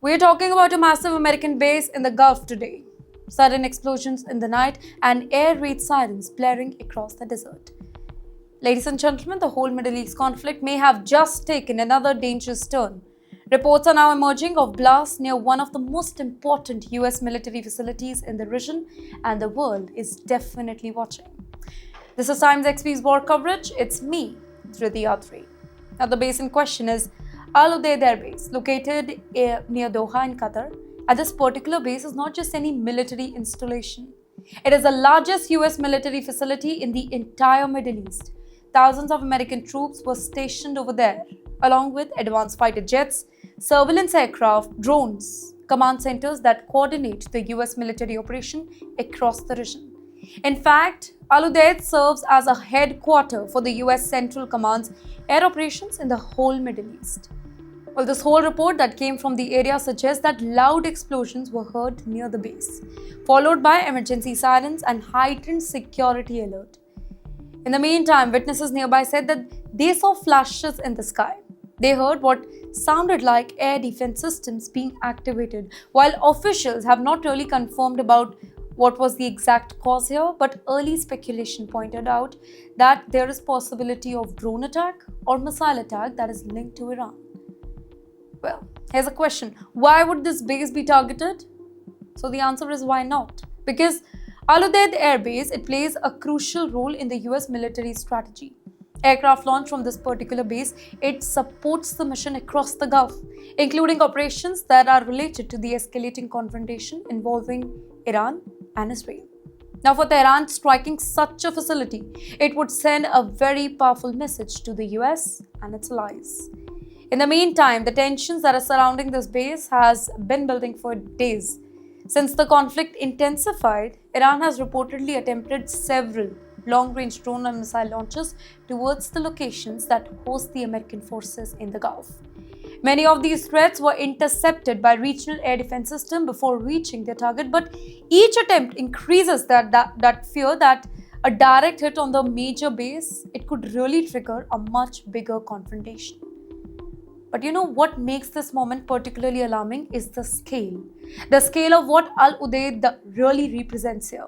We're talking about a massive American base in the Gulf today. Sudden explosions in the night and air raid sirens blaring across the desert. Ladies and gentlemen, the whole Middle East conflict may have just taken another dangerous turn. Reports are now emerging of blasts near one of the most important US military facilities in the region, and the world is definitely watching. This is TimesXP's war coverage. It's me, Udeid Air. Now, the base in question is Udeid Air Base, located near Doha in Qatar. And this particular base is not just any military installation. It is the largest US military facility in the entire Middle East. Thousands of American troops were stationed over there, along with advanced fighter jets, surveillance aircraft, drones, command centers that coordinate the US military operation across the region. In fact, Udeid serves as a headquarters for the US Central Command's air operations in the whole Middle East. Well, this whole report that came from the area suggests that loud explosions were heard near the base, followed by emergency sirens and heightened security alert. In the meantime, witnesses nearby said that they saw flashes in the sky. They heard what sounded like air defense systems being activated, while officials have not really confirmed about what was the exact cause here, but early speculation pointed out that there is possibility of drone attack or missile attack that is linked to Iran. Well, here's a question. Why would this base be targeted? So the answer is why not? Because Udeid Air Base, it plays a crucial role in the US military strategy. Aircraft launched from this particular base, it supports the mission across the Gulf, including operations that are related to the escalating confrontation involving Iran and Israel. Now, for Tehran striking such a facility, it would send a very powerful message to the US and its allies. In the meantime, the tensions that are surrounding this base has been building for days. Since the conflict intensified, Iran has reportedly attempted several long-range drone and missile launches towards the locations that host the American forces in the Gulf. Many of these threats were intercepted by regional air defense systems before reaching their target, but each attempt increases that fear that a direct hit on the major base, it could really trigger a much bigger confrontation. But you know what makes this moment particularly alarming is the scale. The scale of what Udeid really represents here.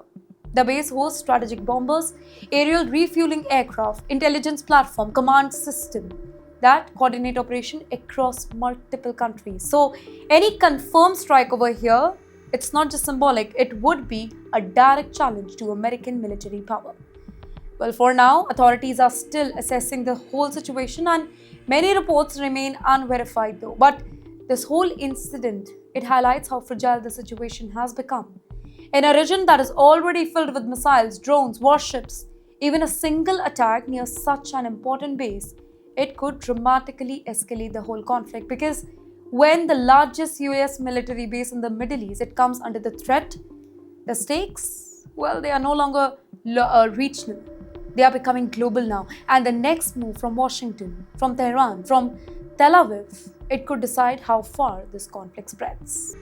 The base hosts strategic bombers, aerial refueling aircraft, intelligence platform, command system that coordinate operation across multiple countries. So any confirmed strike over here, it's not just symbolic, it would be a direct challenge to American military power. Well, for now, authorities are still assessing the whole situation and many reports remain unverified though. But this whole incident, it highlights how fragile the situation has become. In a region that is already filled with missiles, drones, warships, even a single attack near such an important base, it could dramatically escalate the whole conflict, because when the largest US military base in the Middle East, it comes under the threat, the stakes, well, they are no longer regional. They are becoming global now. And the next move from Washington, from Tehran, from Tel Aviv, it could decide how far this conflict spreads.